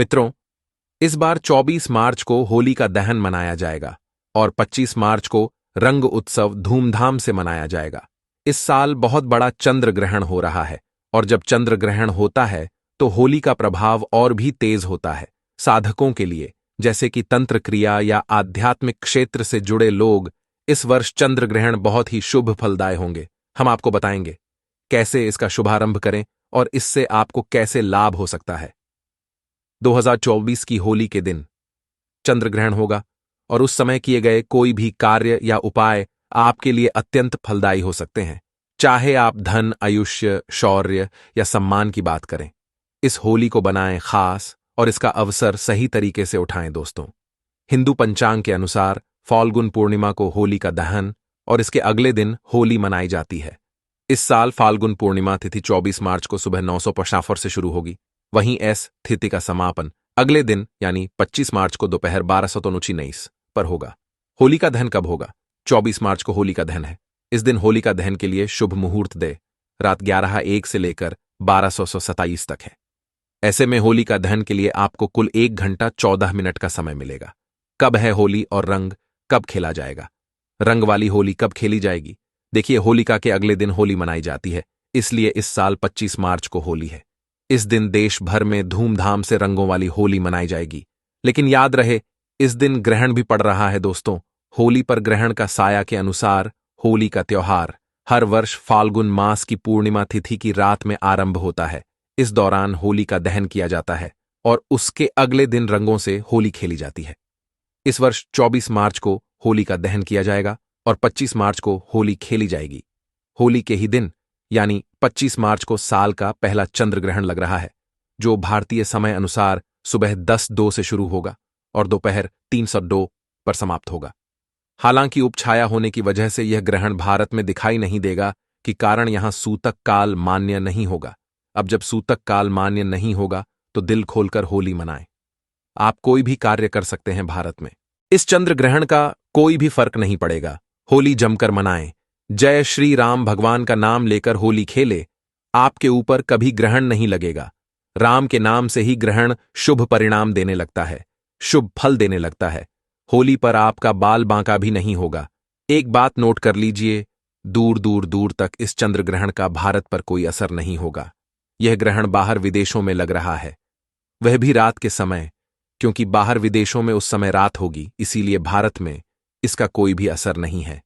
मित्रों, इस बार 24 मार्च को होली का दहन मनाया जाएगा और 25 मार्च को रंग उत्सव धूमधाम से मनाया जाएगा। इस साल बहुत बड़ा चंद्र ग्रहण हो रहा है और जब चंद्र ग्रहण होता है तो होली का प्रभाव और भी तेज होता है। साधकों के लिए, जैसे कि तंत्र क्रिया या आध्यात्मिक क्षेत्र से जुड़े लोग, इस वर्ष चंद्र ग्रहण बहुत ही शुभ फलदायी होंगे। हम आपको बताएंगे कैसे इसका शुभारंभ करें और इससे आपको कैसे लाभ हो सकता है। 2024 की होली के दिन चंद्र ग्रहण होगा और उस समय किए गए कोई भी कार्य या उपाय आपके लिए अत्यंत फलदायी हो सकते हैं, चाहे आप धन, आयुष्य, शौर्य या सम्मान की बात करें। इस होली को बनाएं खास और इसका अवसर सही तरीके से उठाएं। दोस्तों, हिंदू पंचांग के अनुसार फाल्गुन पूर्णिमा को होली का दहन और इसके अगले दिन होली मनाई जाती है। इस साल फाल्गुन पूर्णिमा तिथि 24 मार्च को सुबह 9:45 से शुरू होगी। वहीं एस तिथि का समापन अगले दिन यानी 25 मार्च को दोपहर 12:19 पर होगा। होली का दहन कब होगा? 24 मार्च को होली का दहन है। इस दिन होली का दहन के लिए शुभ मुहूर्त दे रात 11:01 से लेकर 12:27 तक है। ऐसे में होली का दहन के लिए आपको कुल 1 घंटा 14 मिनट का समय मिलेगा। कब है होली और रंग कब खेला जाएगा? रंग वाली होली कब खेली जाएगी? देखिए, होलिका के अगले दिन होली मनाई जाती है, इसलिए इस साल 25 मार्च को होली है। इस दिन देश भर में धूमधाम से रंगों वाली होली मनाई जाएगी। लेकिन याद रहे, इस दिन ग्रहण भी पड़ रहा है। दोस्तों, होली पर ग्रहण का साया के अनुसार होली का त्योहार हर वर्ष फाल्गुन मास की पूर्णिमा तिथि की रात में आरंभ होता है। इस दौरान होली का दहन किया जाता है और उसके अगले दिन रंगों से होली खेली जाती है। इस वर्ष 24 मार्च को होली का दहन किया जाएगा और 25 मार्च को होली खेली जाएगी। होली के ही दिन यानी 25 मार्च को साल का पहला चंद्र ग्रहण लग रहा है, जो भारतीय समय अनुसार सुबह 10:02 से शुरू होगा और दोपहर 3:02 पर समाप्त होगा। हालांकि उपछाया होने की वजह से यह ग्रहण भारत में दिखाई नहीं देगा कि कारण यहां सूतक काल मान्य नहीं होगा। अब जब सूतक काल मान्य नहीं होगा तो दिल खोलकर होली मनाएं। आप कोई भी कार्य कर सकते हैं भारत में। इस चंद्र ग्रहण का कोई भी फर्क नहीं पड़ेगा। होली जमकर मनाएं। जय श्री राम भगवान का नाम लेकर होली खेले। आपके ऊपर कभी ग्रहण नहीं लगेगा। राम के नाम से ही ग्रहण शुभ परिणाम देने लगता है, शुभ फल देने लगता है। होली पर आपका बाल बांका भी नहीं होगा। एक बात नोट कर लीजिए, दूर दूर दूर तक इस चंद्र ग्रहण का भारत पर कोई असर नहीं होगा। यह ग्रहण बाहर विदेशों में लग रहा है, वह भी रात के समय, क्योंकि बाहर विदेशों में उस समय रात होगी, इसीलिए भारत में इसका कोई भी असर नहीं है।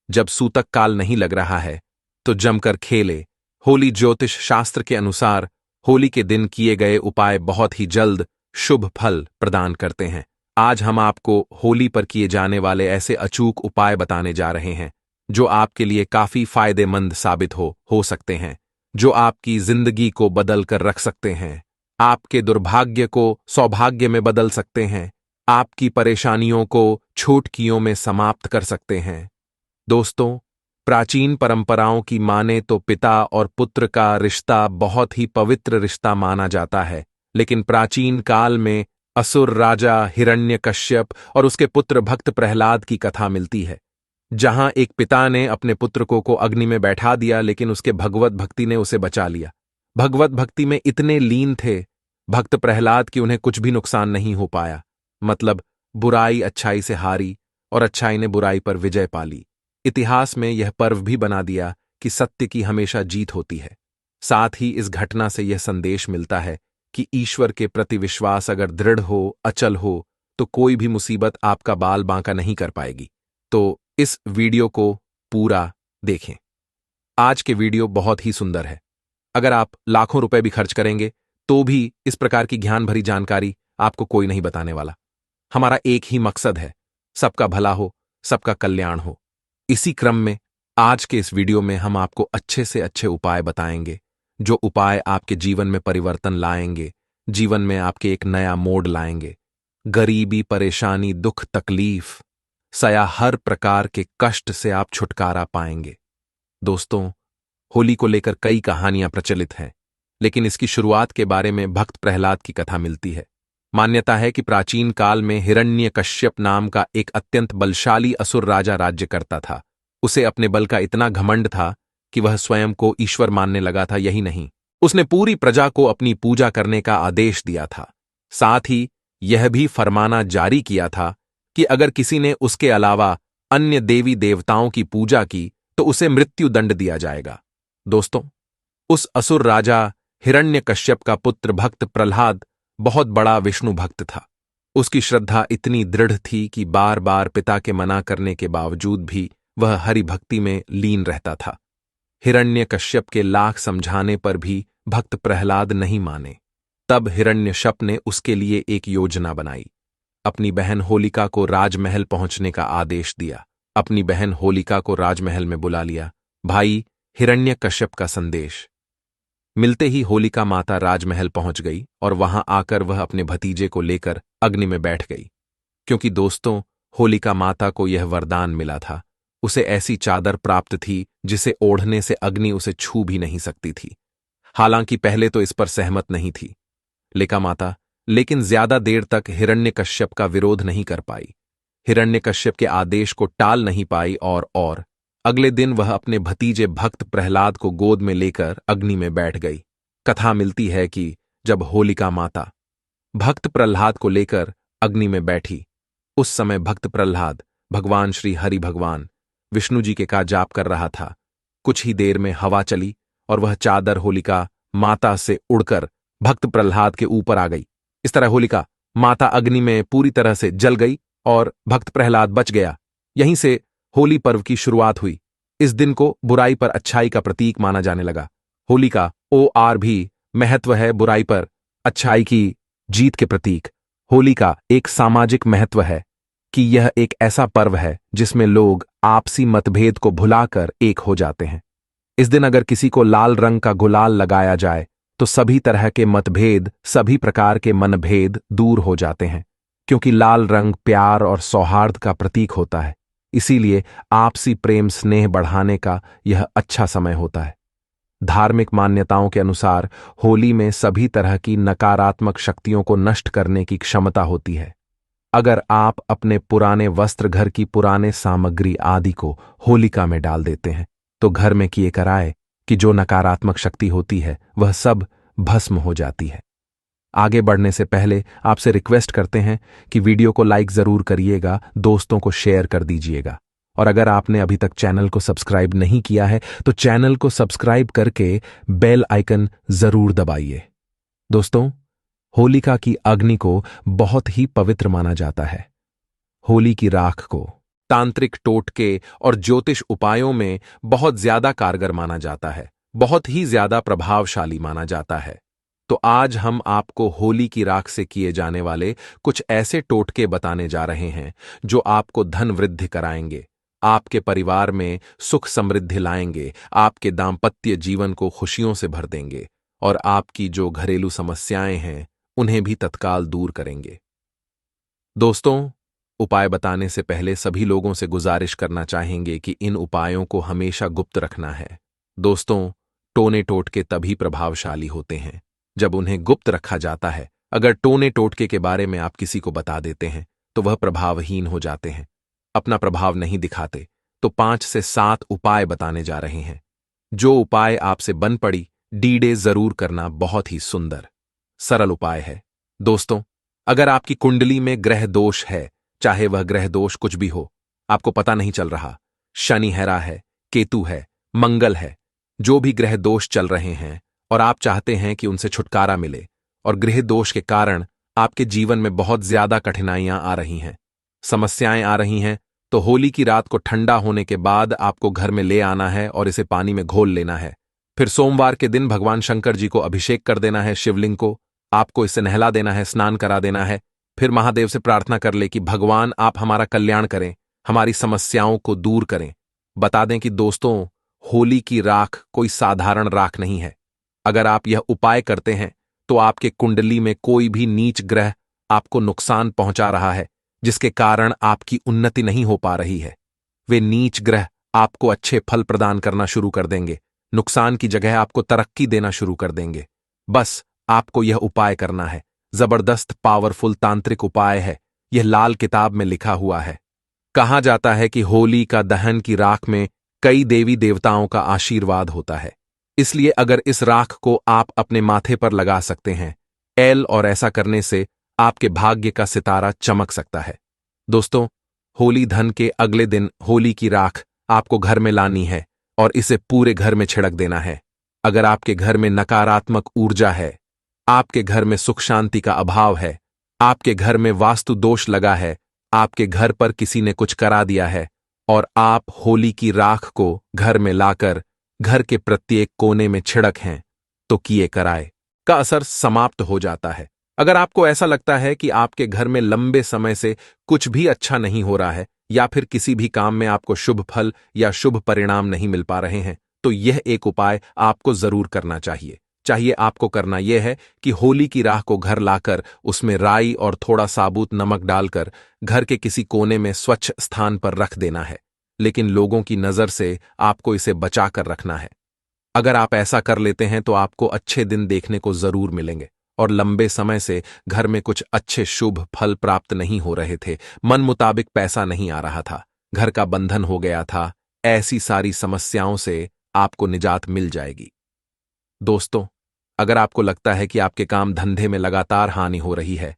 जब सूतक काल नहीं लग रहा है तो जमकर खेले। होली ज्योतिष शास्त्र के अनुसार होली के दिन किए गए उपाय बहुत ही जल्द शुभ फल प्रदान करते हैं। आज हम आपको होली पर किए जाने वाले ऐसे अचूक उपाय बताने जा रहे हैं जो आपके लिए काफी फायदेमंद साबित हो सकते हैं, जो आपकी जिंदगी को बदल कर रख सकते हैं, आपके दुर्भाग्य को सौभाग्य में बदल सकते हैं, आपकी परेशानियों को छूटकियों में समाप्त कर सकते हैं। दोस्तों, प्राचीन परंपराओं की माने तो पिता और पुत्र का रिश्ता बहुत ही पवित्र रिश्ता माना जाता है, लेकिन प्राचीन काल में असुर राजा हिरण्यकश्यप और उसके पुत्र भक्त प्रहलाद की कथा मिलती है, जहां एक पिता ने अपने पुत्र को अग्नि में बैठा दिया, लेकिन उसके भगवत भक्ति ने उसे बचा लिया। भगवत भक्ति में इतने लीन थे भक्त प्रहलाद कि उन्हें कुछ भी नुकसान नहीं हो पाया। मतलब बुराई अच्छाई से हारी और अच्छाई ने बुराई पर विजय पा ली। इतिहास में यह पर्व भी बना दिया कि सत्य की हमेशा जीत होती है। साथ ही इस घटना से यह संदेश मिलता है कि ईश्वर के प्रति विश्वास अगर दृढ़ हो, अचल हो, तो कोई भी मुसीबत आपका बाल बांका नहीं कर पाएगी। तो इस वीडियो को पूरा देखें। आज के वीडियो बहुत ही सुंदर है। अगर आप लाखों रुपए भी खर्च करेंगे तो भी इस प्रकार की ज्ञान भरी जानकारी आपको कोई नहीं बताने वाला। हमारा एक ही मकसद है, सबका भला हो, सबका कल्याण हो। इसी क्रम में आज के इस वीडियो में हम आपको अच्छे से अच्छे उपाय बताएंगे, जो उपाय आपके जीवन में परिवर्तन लाएंगे, जीवन में आपके एक नया मोड़ लाएंगे। गरीबी, परेशानी, दुख, तकलीफ, सया हर प्रकार के कष्ट से आप छुटकारा पाएंगे। दोस्तों, होली को लेकर कई कहानियां प्रचलित हैं, लेकिन इसकी शुरुआत के बारे में भक्त प्रहलाद की कथा मिलती है। मान्यता है कि प्राचीन काल में हिरण्यकश्यप नाम का एक अत्यंत बलशाली असुर राजा राज्य करता था। उसे अपने बल का इतना घमंड था कि वह स्वयं को ईश्वर मानने लगा था। यही नहीं, उसने पूरी प्रजा को अपनी पूजा करने का आदेश दिया था। साथ ही यह भी फरमाना जारी किया था कि अगर किसी ने उसके अलावा अन्य देवी देवताओं की पूजा की तो उसे मृत्युदंड दिया जाएगा। दोस्तों, उस असुर राजा हिरण्यकश्यप का पुत्र भक्त प्रहलाद बहुत बड़ा विष्णु भक्त था। उसकी श्रद्धा इतनी दृढ़ थी कि बार बार पिता के मना करने के बावजूद भी वह हरि भक्ति में लीन रहता था। हिरण्यकश्यप के लाख समझाने पर भी भक्त प्रहलाद नहीं माने। तब हिरण्यकश्यप ने उसके लिए एक योजना बनाई। अपनी बहन होलिका को राजमहल पहुंचने का आदेश दिया। अपनी बहन होलिका को राजमहल में बुला लिया। भाई हिरण्यकश्यप का संदेश मिलते ही होलिका माता राजमहल पहुंच गई और वहां आकर वह अपने भतीजे को लेकर अग्नि में बैठ गई। क्योंकि दोस्तों, होलिका माता को यह वरदान मिला था। उसे ऐसी चादर प्राप्त थी जिसे ओढ़ने से अग्नि उसे छू भी नहीं सकती थी। हालांकि पहले तो इस पर सहमत नहीं थी होलिका माता, लेकिन ज्यादा देर तक हिरण्यकश्यप का विरोध नहीं कर पाई। हिरण्यकश्यप के आदेश को टाल नहीं पाई और अगले दिन वह अपने भतीजे भक्त प्रहलाद को गोद में लेकर अग्नि में बैठ गई। कथा मिलती है कि जब होलिका माता भक्त प्रहलाद को लेकर अग्नि में बैठी, उस समय भक्त प्रहलाद भगवान श्री हरि भगवान विष्णु जी के का जाप कर रहा था। कुछ ही देर में हवा चली और वह चादर होलिका माता से उड़कर भक्त प्रहलाद के ऊपर आ गई। इस तरह होलिका माता अग्नि में पूरी तरह से जल गई और भक्त प्रहलाद बच गया। यहीं से होली पर्व की शुरुआत हुई। इस दिन को बुराई पर अच्छाई का प्रतीक माना जाने लगा। होली का और भी महत्व है बुराई पर अच्छाई की जीत के प्रतीक। होली का एक सामाजिक महत्व है कि यह एक ऐसा पर्व है जिसमें लोग आपसी मतभेद को भुलाकर एक हो जाते हैं। इस दिन अगर किसी को लाल रंग का गुलाल लगाया जाए तो सभी तरह के मतभेद, सभी प्रकार के मनभेद दूर हो जाते हैं, क्योंकि लाल रंग प्यार और सौहार्द का प्रतीक होता है। इसीलिए आपसी प्रेम स्नेह बढ़ाने का यह अच्छा समय होता है। धार्मिक मान्यताओं के अनुसार होली में सभी तरह की नकारात्मक शक्तियों को नष्ट करने की क्षमता होती है। अगर आप अपने पुराने वस्त्र, घर की पुराने सामग्री आदि को होलिका में डाल देते हैं तो घर में किए कराए कि जो नकारात्मक शक्ति होती है वह सब भस्म हो जाती है। आगे बढ़ने से पहले आपसे रिक्वेस्ट करते हैं कि वीडियो को लाइक जरूर करिएगा, दोस्तों को शेयर कर दीजिएगा, और अगर आपने अभी तक चैनल को सब्सक्राइब नहीं किया है तो चैनल को सब्सक्राइब करके बेल आइकन जरूर दबाइए। दोस्तों, होलिका की अग्नि को बहुत ही पवित्र माना जाता है। होली की राख को तांत्रिक टोटके और ज्योतिष उपायों में बहुत ज्यादा कारगर माना जाता है, बहुत ही ज्यादा प्रभावशाली माना जाता है। तो आज हम आपको होली की राख से किए जाने वाले कुछ ऐसे टोटके बताने जा रहे हैं जो आपको धन वृद्धि कराएंगे, आपके परिवार में सुख समृद्धि लाएंगे, आपके दाम्पत्य जीवन को खुशियों से भर देंगे और आपकी जो घरेलू समस्याएं हैं उन्हें भी तत्काल दूर करेंगे। दोस्तों, उपाय बताने से पहले सभी लोगों से गुजारिश करना चाहेंगे कि इन उपायों को हमेशा गुप्त रखना है। दोस्तों, टोने टोटके तभी प्रभावशाली होते हैं जब उन्हें गुप्त रखा जाता है। अगर टोने टोटके के बारे में आप किसी को बता देते हैं तो वह प्रभावहीन हो जाते हैं, अपना प्रभाव नहीं दिखाते। तो 5 से 7 उपाय बताने जा रहे हैं। जो उपाय आपसे बन पड़ी डीडे जरूर करना, बहुत ही सुंदर सरल उपाय है। दोस्तों, अगर आपकी कुंडली में ग्रह दोष है, चाहे वह ग्रह दोष कुछ भी हो, आपको पता नहीं चल रहा, शनि हैरा है, केतु है, मंगल है, जो भी ग्रह दोष चल रहे हैं और आप चाहते हैं कि उनसे छुटकारा मिले और गृह दोष के कारण आपके जीवन में बहुत ज्यादा कठिनाइयां आ रही हैं, समस्याएं आ रही हैं, तो होली की रात को ठंडा होने के बाद आपको घर में ले आना है और इसे पानी में घोल लेना है। फिर सोमवार के दिन भगवान शंकर जी को अभिषेक कर देना है, शिवलिंग को आपको इससे नहला देना है, स्नान करा देना है। फिर महादेव से प्रार्थना कर ले कि भगवान आप हमारा कल्याण करें, हमारी समस्याओं को दूर करें। बता दें कि दोस्तों, होली की राख कोई साधारण राख नहीं है। अगर आप यह उपाय करते हैं तो आपके कुंडली में कोई भी नीच ग्रह आपको नुकसान पहुंचा रहा है, जिसके कारण आपकी उन्नति नहीं हो पा रही है, वे नीच ग्रह आपको अच्छे फल प्रदान करना शुरू कर देंगे, नुकसान की जगह आपको तरक्की देना शुरू कर देंगे। बस आपको यह उपाय करना है। जबरदस्त पावरफुल तांत्रिक उपाय है, यह लाल किताब में लिखा हुआ है। कहा जाता है कि होली का दहन की राख में कई देवी देवताओं का आशीर्वाद होता है, इसलिए अगर इस राख को आप अपने माथे पर लगा सकते हैं और ऐसा करने से आपके भाग्य का सितारा चमक सकता है। दोस्तों, होली धन के अगले दिन होली की राख आपको घर में लानी है और इसे पूरे घर में छिड़क देना है। अगर आपके घर में नकारात्मक ऊर्जा है, आपके घर में सुख शांति का अभाव है, आपके घर में वास्तु दोष लगा है, आपके घर पर किसी ने कुछ करा दिया है और आप होली की राख को घर में लाकर घर के प्रत्येक कोने में छिड़क हैं, तो किए कराए का असर समाप्त हो जाता है। अगर आपको ऐसा लगता है कि आपके घर में लंबे समय से कुछ भी अच्छा नहीं हो रहा है या फिर किसी भी काम में आपको शुभ फल या शुभ परिणाम नहीं मिल पा रहे हैं, तो यह एक उपाय आपको जरूर करना चाहिए आपको करना यह है कि होली की राख को घर लाकर उसमें राई और थोड़ा साबुत नमक डालकर घर के किसी कोने में स्वच्छ स्थान पर रख देना है। लेकिन लोगों की नजर से आपको इसे बचा कर रखना है। अगर आप ऐसा कर लेते हैं तो आपको अच्छे दिन देखने को जरूर मिलेंगे और लंबे समय से घर में कुछ अच्छे शुभ फल प्राप्त नहीं हो रहे थे, मन मुताबिक पैसा नहीं आ रहा था, घर का बंधन हो गया था, ऐसी सारी समस्याओं से आपको निजात मिल जाएगी। दोस्तों, अगर आपको लगता है कि आपके काम धंधे में लगातार हानि हो रही है,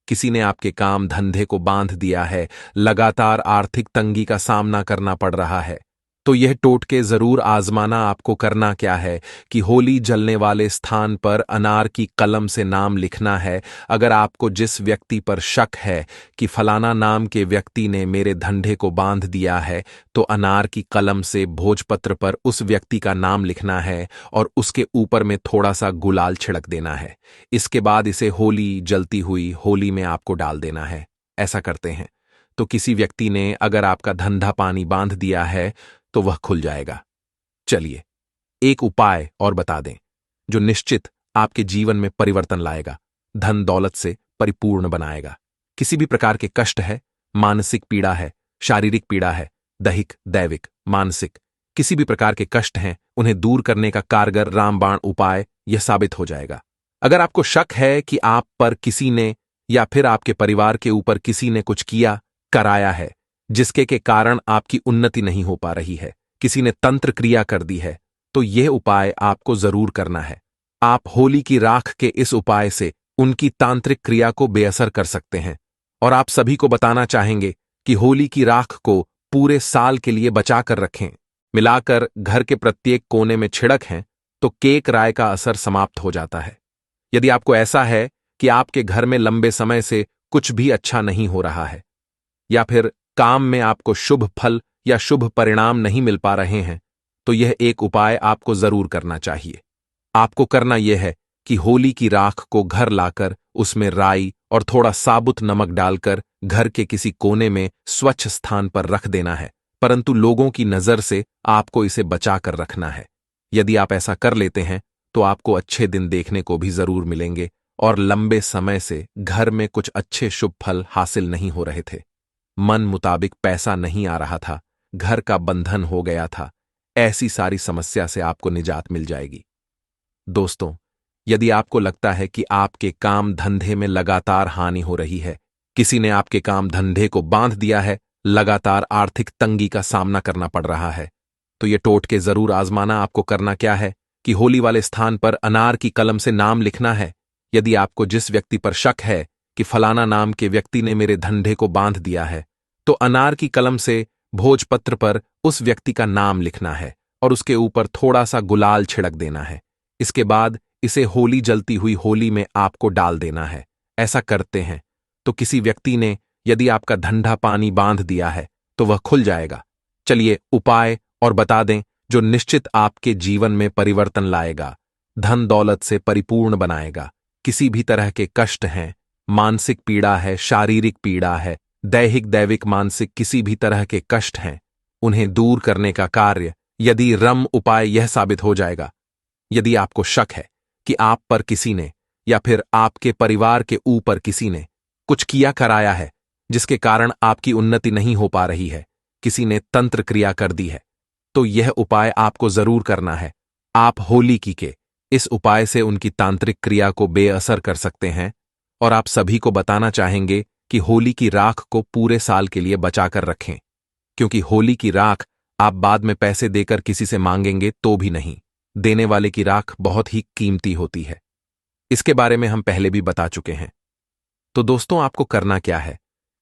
किसी ने आपके काम धंधे को बांध दिया है, लगातार आर्थिक तंगी का सामना करना पड़ रहा है, तो यह टोटके जरूर आजमाना। आपको करना क्या है कि होली जलने वाले स्थान पर अनार की कलम से नाम लिखना है। अगर आपको जिस व्यक्ति पर शक है कि फलाना नाम के व्यक्ति ने मेरे धंधे को बांध दिया है, तो अनार की कलम से भोजपत्र पर उस व्यक्ति का नाम लिखना है और उसके ऊपर में थोड़ा सा गुलाल छिड़क देना है। इसके बाद इसे होली जलती हुई होली में आपको डाल देना है। ऐसा करते हैं तो किसी व्यक्ति ने अगर आपका धंधा पानी बांध दिया है तो वह खुल जाएगा। चलिए एक उपाय और बता दें जो निश्चित आपके जीवन में परिवर्तन लाएगा, धन दौलत से परिपूर्ण बनाएगा। किसी भी प्रकार के कष्ट है, मानसिक पीड़ा है, शारीरिक पीड़ा है, दैहिक दैविक मानसिक किसी भी प्रकार के कष्ट हैं, उन्हें दूर करने का कारगर रामबाण उपाय यह साबित हो जाएगा। अगर आपको शक है कि आप पर किसी ने या फिर आपके परिवार के ऊपर किसी ने कुछ किया कराया है जिसके के कारण आपकी उन्नति नहीं हो पा रही है, किसी ने तंत्र क्रिया कर दी है, तो यह उपाय आपको जरूर करना है। आप होली की राख के इस उपाय से उनकी तांत्रिक क्रिया को बेअसर कर सकते हैं। और आप सभी को बताना चाहेंगे कि होली की राख को पूरे साल के लिए बचा कर रखें, मिलाकर घर के प्रत्येक कोने में छिड़क हैं, तो केक राय का असर समाप्त हो जाता है। यदि आपको ऐसा है कि आपके घर में लंबे समय से कुछ भी अच्छा नहीं हो रहा है या फिर काम में आपको शुभ फल या शुभ परिणाम नहीं मिल पा रहे हैं, तो यह एक उपाय आपको जरूर करना चाहिए। आपको करना यह है कि होली की राख को घर लाकर उसमें राई और थोड़ा साबुत नमक डालकर घर के किसी कोने में स्वच्छ स्थान पर रख देना है, परंतु लोगों की नजर से आपको इसे बचा कर रखना है। यदि आप ऐसा कर लेते हैं तो आपको अच्छे दिन देखने को भी जरूर मिलेंगे और लंबे समय से घर में कुछ अच्छे शुभ फल हासिल नहीं हो रहे थे, मन मुताबिक पैसा नहीं आ रहा था, घर का बंधन हो गया था, ऐसी सारी समस्या से आपको निजात मिल जाएगी। दोस्तों, यदि आपको लगता है कि आपके काम धंधे में लगातार हानि हो रही है, किसी ने आपके काम धंधे को बांध दिया है, लगातार आर्थिक तंगी का सामना करना पड़ रहा है, तो ये टोटके जरूर आजमाना। आपको करना क्या है कि होली वाले स्थान पर अनार की कलम से नाम लिखना है। यदि आपको जिस व्यक्ति पर शक है कि फलाना नाम के व्यक्ति ने मेरे धंधे को बांध दिया है, तो अनार की कलम से भोजपत्र पर उस व्यक्ति का नाम लिखना है और उसके ऊपर थोड़ा सा गुलाल छिड़क देना है। इसके बाद इसे होली जलती हुई होली में आपको डाल देना है। ऐसा करते हैं तो किसी व्यक्ति ने यदि आपका धंधा पानी बांध दिया है तो वह खुल जाएगा। चलिए उपाय और बता दें जो निश्चित आपके जीवन में परिवर्तन लाएगा, धन दौलत से परिपूर्ण बनाएगा। किसी भी तरह के कष्ट हैं, मानसिक पीड़ा है, शारीरिक पीड़ा है, दैहिक दैविक मानसिक किसी भी तरह के कष्ट हैं, उन्हें दूर करने का कार्य यदि रम उपाय यह साबित हो जाएगा। यदि आपको शक है कि आप पर किसी ने या फिर आपके परिवार के ऊपर किसी ने कुछ किया कराया है जिसके कारण आपकी उन्नति नहीं हो पा रही है, किसी ने तंत्र क्रिया कर दी है, तो यह उपाय आपको जरूर करना है। आप होली की के इस उपाय से उनकी तांत्रिक क्रिया को बेअसर कर सकते हैं। और आप सभी को बताना चाहेंगे कि होली की राख को पूरे साल के लिए बचाकर रखें, क्योंकि होली की राख आप बाद में पैसे देकर किसी से मांगेंगे तो भी नहीं, देने वाले की राख बहुत ही कीमती होती है। इसके बारे में हम पहले भी बता चुके हैं। तो दोस्तों आपको करना क्या है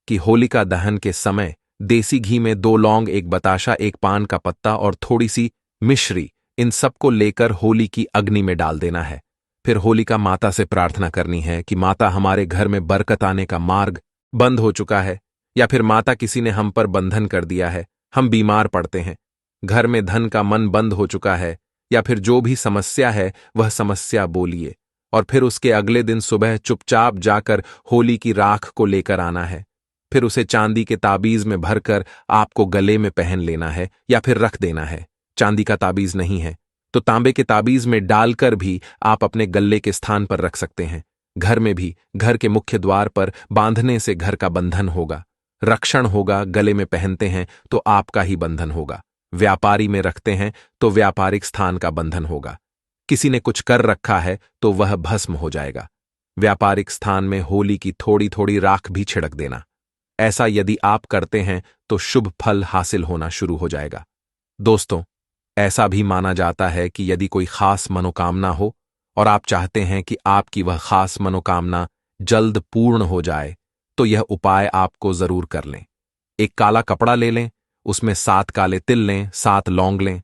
कि होलिका दहन के समय देसी घी में 2 लौंग, 1 बताशा, 1 पान का पत्ता और थोड़ी सी मिश्री, इन सबको लेकर होली की अग्नि में डाल देना है। फिर होलिका माता से प्रार्थना करनी है कि माता हमारे घर में बरकत आने का मार्ग बंद हो चुका है, या फिर माता किसी ने हम पर बंधन कर दिया है, हम बीमार पड़ते हैं, घर में धन का मन बंद हो चुका है, या फिर जो भी समस्या है वह समस्या बोलिए। और फिर उसके अगले दिन सुबह चुपचाप जाकर होली की राख को लेकर आना है। फिर उसे चांदी के ताबीज में भरकर आपको गले में पहन लेना है या फिर रख देना है। चांदी का ताबीज नहीं है तो तांबे के ताबीज में डालकर भी आप अपने गले के स्थान पर रख सकते हैं। घर में भी घर के मुख्य द्वार पर बांधने से घर का बंधन होगा, रक्षण होगा। गले में पहनते हैं तो आपका ही बंधन होगा। व्यापारी में रखते हैं तो व्यापारिक स्थान का बंधन होगा। किसी ने कुछ कर रखा है तो वह भस्म हो जाएगा। व्यापारिक स्थान में होली की थोड़ी थोड़ी राख भी छिड़क देना। ऐसा यदि आप करते हैं तो शुभ फल हासिल होना शुरू हो जाएगा। दोस्तों, ऐसा भी माना जाता है कि यदि कोई खास मनोकामना हो और आप चाहते हैं कि आपकी वह खास मनोकामना जल्द पूर्ण हो जाए, तो यह उपाय आपको जरूर कर लें। एक काला कपड़ा ले लें, उसमें 7 काले तिल लें, 7 लौंग लें,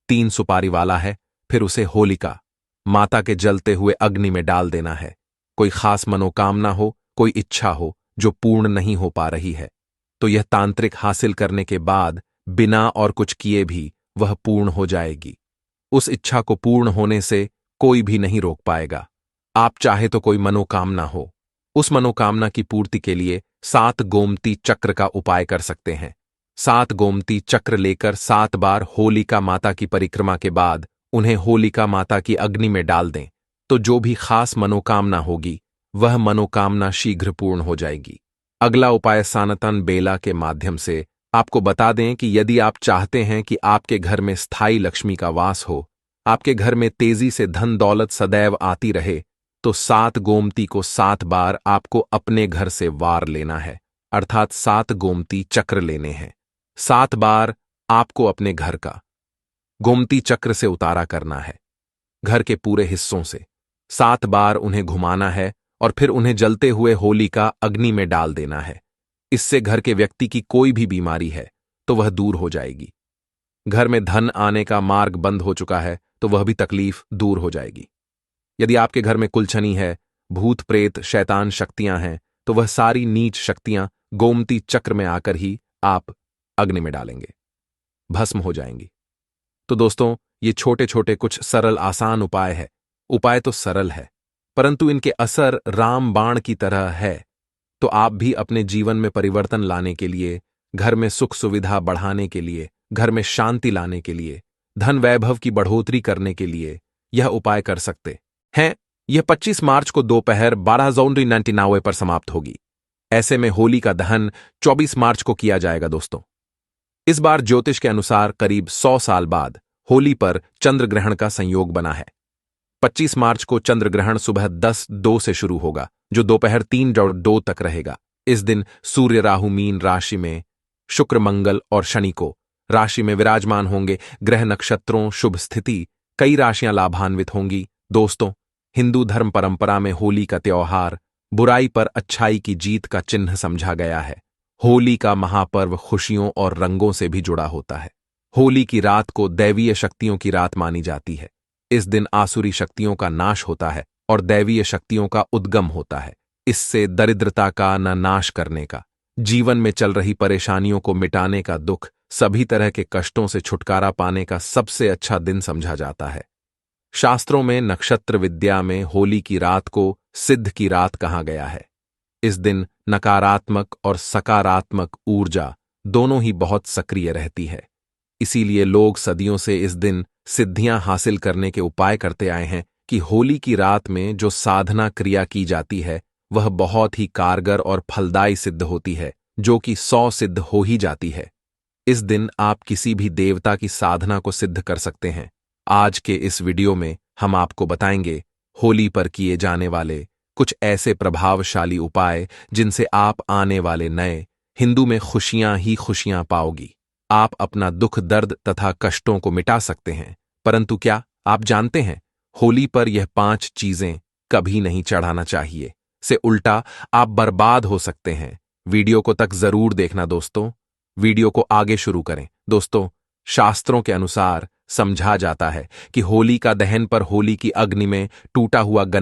3 सुपारी वाला है, फिर उसे होलिका माता के जलते हुए अग्नि में डाल देना है। कोई खास मनोकामना हो, कोई इच्छा हो जो पूर्ण नहीं हो पा रही है, तो यह तांत्रिक हासिल करने के बाद बिना और कुछ किए भी वह पूर्ण हो जाएगी। उस इच्छा को पूर्ण होने से कोई भी नहीं रोक पाएगा। आप चाहे तो कोई मनोकामना हो, उस मनोकामना की पूर्ति के लिए 7 गोमती चक्र का उपाय कर सकते हैं। 7 गोमती चक्र लेकर 7 बार होलिका माता की परिक्रमा के बाद उन्हें होलिका माता की अग्नि में डाल दें, तो जो भी खास मनोकामना होगी वह मनोकामना शीघ्र पूर्ण हो जाएगी। अगला उपाय सनातन बेला के माध्यम से आपको बता दें कि यदि आप चाहते हैं कि आपके घर में स्थायी लक्ष्मी का वास हो, आपके घर में तेजी से धन दौलत सदैव आती रहे, तो 7 गोमती को 7 बार आपको अपने घर से वार लेना है, अर्थात 7 गोमती चक्र लेने हैं। 7 बार आपको अपने घर का गोमती चक्र से उतारा करना है, घर के पूरे हिस्सों से 7 बार उन्हें घुमाना है और फिर उन्हें जलते हुए होलिका अग्नि में डाल देना है। इससे घर के व्यक्ति की कोई भी बीमारी है तो वह दूर हो जाएगी। घर में धन आने का मार्ग बंद हो चुका है तो वह भी तकलीफ दूर हो जाएगी। यदि आपके घर में कुलछनी है, भूत प्रेत शैतान शक्तियां हैं, तो वह सारी नीच शक्तियां गोमती चक्र में आकर ही आप अग्नि में डालेंगे, भस्म हो जाएंगी। तो दोस्तों, ये छोटे छोटे कुछ सरल आसान उपाय है। उपाय तो सरल है परंतु इनके असर राम बाण की तरह है। तो आप भी अपने जीवन में परिवर्तन लाने के लिए, घर में सुख सुविधा बढ़ाने के लिए, घर में शांति लाने के लिए, धन वैभव की बढ़ोतरी करने के लिए यह उपाय कर सकते हैं। यह 25 मार्च को दोपहर 12:99 पर समाप्त होगी। ऐसे में होली का दहन 24 मार्च को किया जाएगा। दोस्तों, इस बार ज्योतिष के अनुसार करीब 100 साल बाद होली पर चंद्र ग्रहण का संयोग बना है। 25 मार्च को चंद्र ग्रहण सुबह 10:02 से शुरू होगा, जो दोपहर 3:02 तक रहेगा। इस दिन सूर्य राहु मीन राशि में, शुक्र मंगल और शनि को राशि में विराजमान होंगे। ग्रह नक्षत्रों शुभ स्थिति, कई राशियां लाभान्वित होंगी। दोस्तों, हिंदू धर्म परंपरा में होली का त्योहार बुराई पर अच्छाई की जीत का चिन्ह समझा गया है। होली का महापर्व खुशियों और रंगों से भी जुड़ा होता है। होली की रात को दैवीय शक्तियों की रात मानी जाती है। इस दिन आसुरी शक्तियों का नाश होता है और दैवीय शक्तियों का उद्गम होता है। इससे दरिद्रता का न नाश करने का, जीवन में चल रही परेशानियों को मिटाने का, दुख सभी तरह के कष्टों से छुटकारा पाने का सबसे अच्छा दिन समझा जाता है। शास्त्रों में नक्षत्र विद्या में होली की रात को सिद्ध की रात कहा गया है। इस दिन नकारात्मक और सकारात्मक ऊर्जा दोनों ही बहुत सक्रिय रहती है। इसीलिए लोग सदियों से इस दिन सिद्धियां हासिल करने के उपाय करते आए हैं कि होली की रात में जो साधना क्रिया की जाती है वह बहुत ही कारगर और फलदायी सिद्ध होती है, जो कि 100 सिद्ध हो ही जाती है। इस दिन आप किसी भी देवता की साधना को सिद्ध कर सकते हैं। आज के इस वीडियो में हम आपको बताएंगे होली पर किए जाने वाले कुछ ऐसे प्रभावशाली उपाय जिनसे आप आने वाले नए हिंदू में खुशियां ही खुशियां पाओगी। आप अपना दुख दर्द तथा कष्टों को मिटा सकते हैं। परंतु क्या आप जानते हैं, होली पर यह 5 चीजें कभी नहीं चढ़ाना चाहिए। से उल्टा आप बर्बाद हो सकते हैं। वीडियो को तक जरूर देखना दोस्तों। वीडियो को आगे शुरू करें। दोस्तों, शास्त्रों के अनुसार समझा जाता है कि होली का दहन पर होली की अग्नि में टूटा हुआ गन्ना